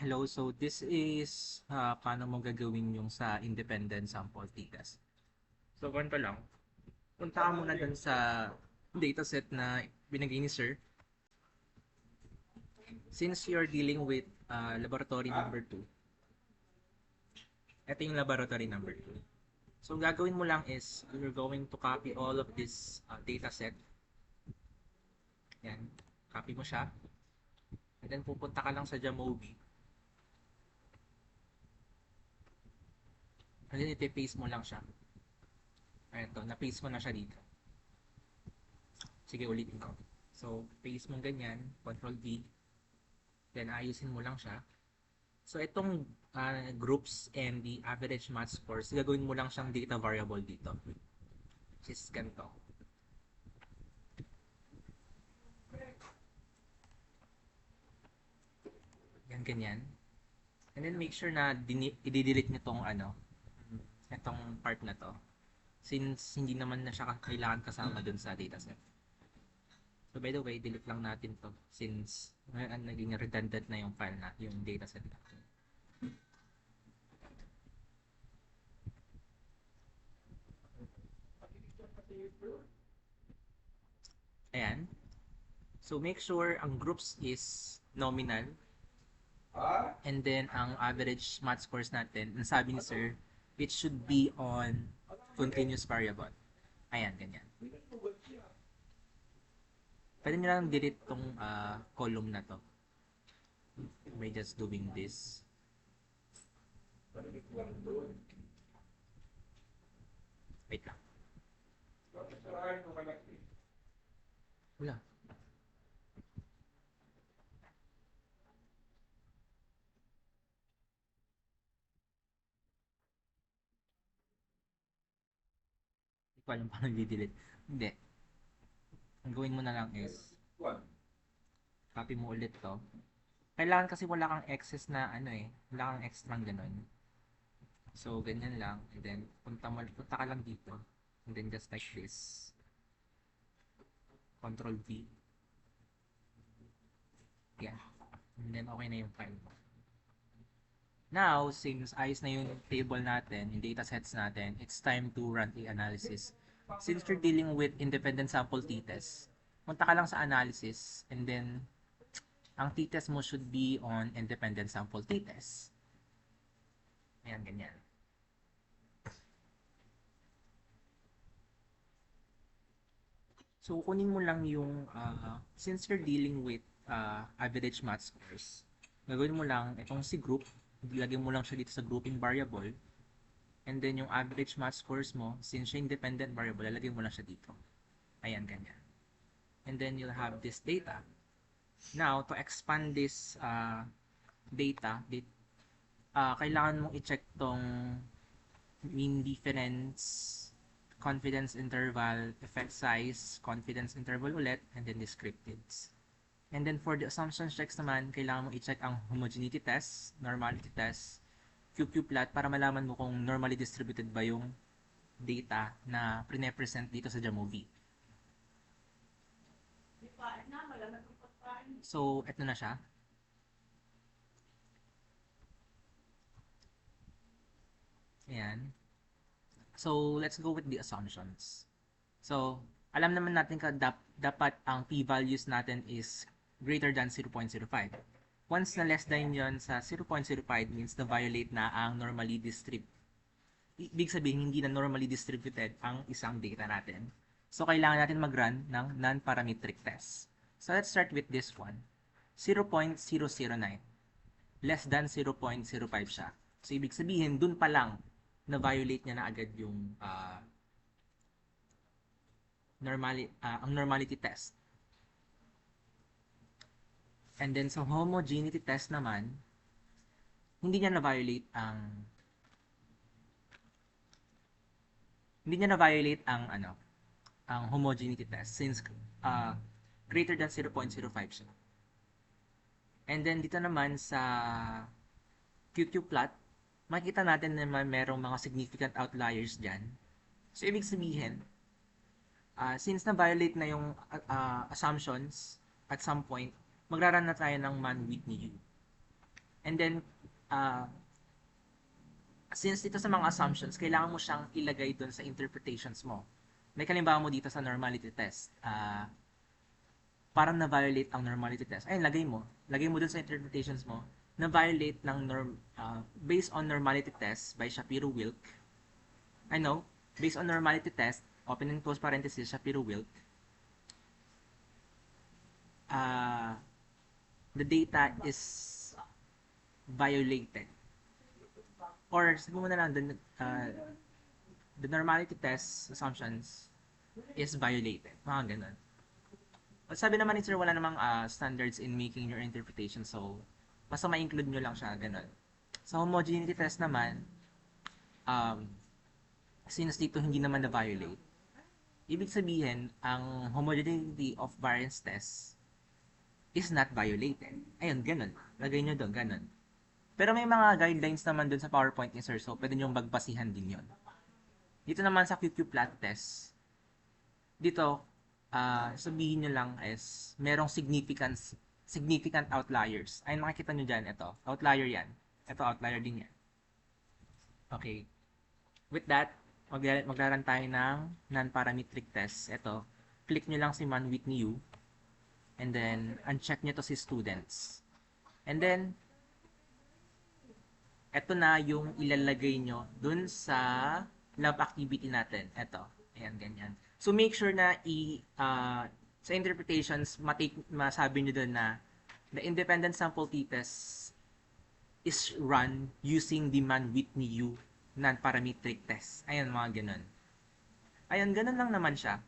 Hello, so this is paano mo gagawin yung sa independent sample t-test. So, ganito lang. Punta ka muna dun sa dataset na binigay ni Sir. Since you're dealing with laboratory number 2, ito yung laboratory number 2. So, gagawin mo lang is you're going to copy all of this dataset. Yan. Copy mo siya. And then, pupunta ka lang sa Jamovi. And then, iti-paste mo lang siya. Ito, na-paste mo na siya dito. Sige, ulitin ko. So, paste mo ganyan, Control V, then ayusin mo lang siya. So, itong groups and the average math scores, gagawin mo lang siyang data variable dito. Which is ganito. Yan, ganyan. And then, make sure na i-delete nyo itong part na to. Since hindi naman na siya kailangan kasama dun sa dataset. So, by the way, delete lang natin to since naging redundant na yung file na, yung dataset natin. Ayan. So, make sure ang groups is nominal. And then, ang average math scores natin, ang sabi ni Sir, it should be on continuous variable. Ayan, ganyan. Pwede nyo lang delete tong column na to by just doing this. Wait lang. Wala. Hindi ko alam paano i-delete. Hindi. Ang gawin mo na lang is copy mo ulit to. Kailangan kasi wala kang excess na wala kang extra ganun. So, ganyan lang. And then, punta ka lang dito. And then, just like this. Control V. Yeah. And then, okay na yung file mo. Now, since ayos na yung table natin, yung datasets natin, it's time to run the analysis. Since you're dealing with independent sample t-test, punta ka lang sa analysis, and then, ang t-test mo should be on independent sample t-test. Ayan, ganyan. So, kunin mo lang yung, since you're dealing with average math scores, gagawin mo lang itong si group, ilagay mo lang siya dito sa grouping variable, and then yung average math scores mo, since siya independent variable, lalagay mo lang siya dito. Ayan, ganyan. And then you'll have this data. Now, to expand this data, kailangan mong i-check tong mean difference, confidence interval, effect size, confidence interval ulit, and then descriptives. And then for the assumption checks naman, kailangan mong i-check ang homogeneity test, normality test, QQ plot para malaman mo kung normally distributed ba yung data na pre-present dito sa Jamovi. So, eto na siya. Ayan. So, let's go with the assumptions. So, alam naman natin dapat ang p-values natin is greater than 0.05. Once na less than yon sa 0.05 means na violate na ang normally distributed. Ibig sabihin, hindi na normally distributed ang isang data natin. So, kailangan natin mag-run ng non-parametric test. So, let's start with this one. 0.009. Less than 0.05 siya. So, ibig sabihin, dun pa lang na-violate niya na agad yung ang normality test. And then sa homogeneity test naman, hindi niya na-violate ang homogeneity test since greater than 0.05 siya. And then dito naman sa QQ plot, makikita natin naman merong mga significant outliers dyan. So ibig sabihin, since na-violate na yung assumptions at some point, magraran na tayo ng man-Whitney U. And then, uh, since dito sa mga assumptions, kailangan mo siyang ilagay doon sa interpretations mo. Like, halimbawa mo dito sa normality test, parang na-violate ang normality test. Ayun, lagay mo. Lagay mo doon sa interpretations mo, na-violate ng based on normality test by Shapiro-Wilk. I know, based on normality test, open and close parenthesis, Shapiro-Wilk, the data is violated. Or sabi mo na lang, the normality test assumptions is violated. Mga ganun. At sabi naman ni Sir, wala namang standards in making your interpretation. So, basta ma-include nyo lang siya, ganun. Sa homogeneity test naman, since dito hindi naman na-violate, ibig sabihin, ang homogeneity of variance test is not violated. Ayun, ganun. Lagay nyo doon, ganun. Pero may mga guidelines naman doon sa PowerPoint ni Sir, so pwede nyo magbasihan din yon. Dito naman sa QQ-Plat test, dito, sabihin nyo lang is merong significant outliers. Ayun, makikita nyo dyan, ito. Outlier yan. Ito, outlier din yan. Okay. With that, maglaran tayo ng non-parametric test. Ito, click nyo lang si Man Whitney U. And then, uncheck nyo to si students. And then, ito na yung ilalagay nyo dun sa lab activity natin. Ito. Ayan, ganyan. So, make sure na sa interpretations, masabi nyo dun na the independent sample t-test is run using the Man-Whitney U non-parametric test. Ayan, mga ganun. Ayan, ganun lang naman siya.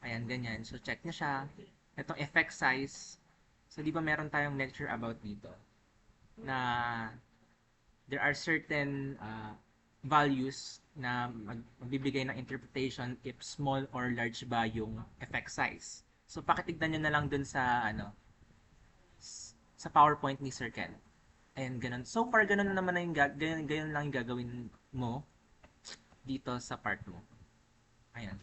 Ayan, ganyan. So, check nyo siya. Itong effect size. So, di ba meron tayong lecture about dito? Na there are certain values na magbibigay ng interpretation if small or large ba yung effect size. So, pakitignan nyo na lang dun sa, sa PowerPoint ni Sir Ken. Ayan, ganun. So far, ganun naman na yung, ganun lang yung gagawin mo dito sa part mo. Ayan.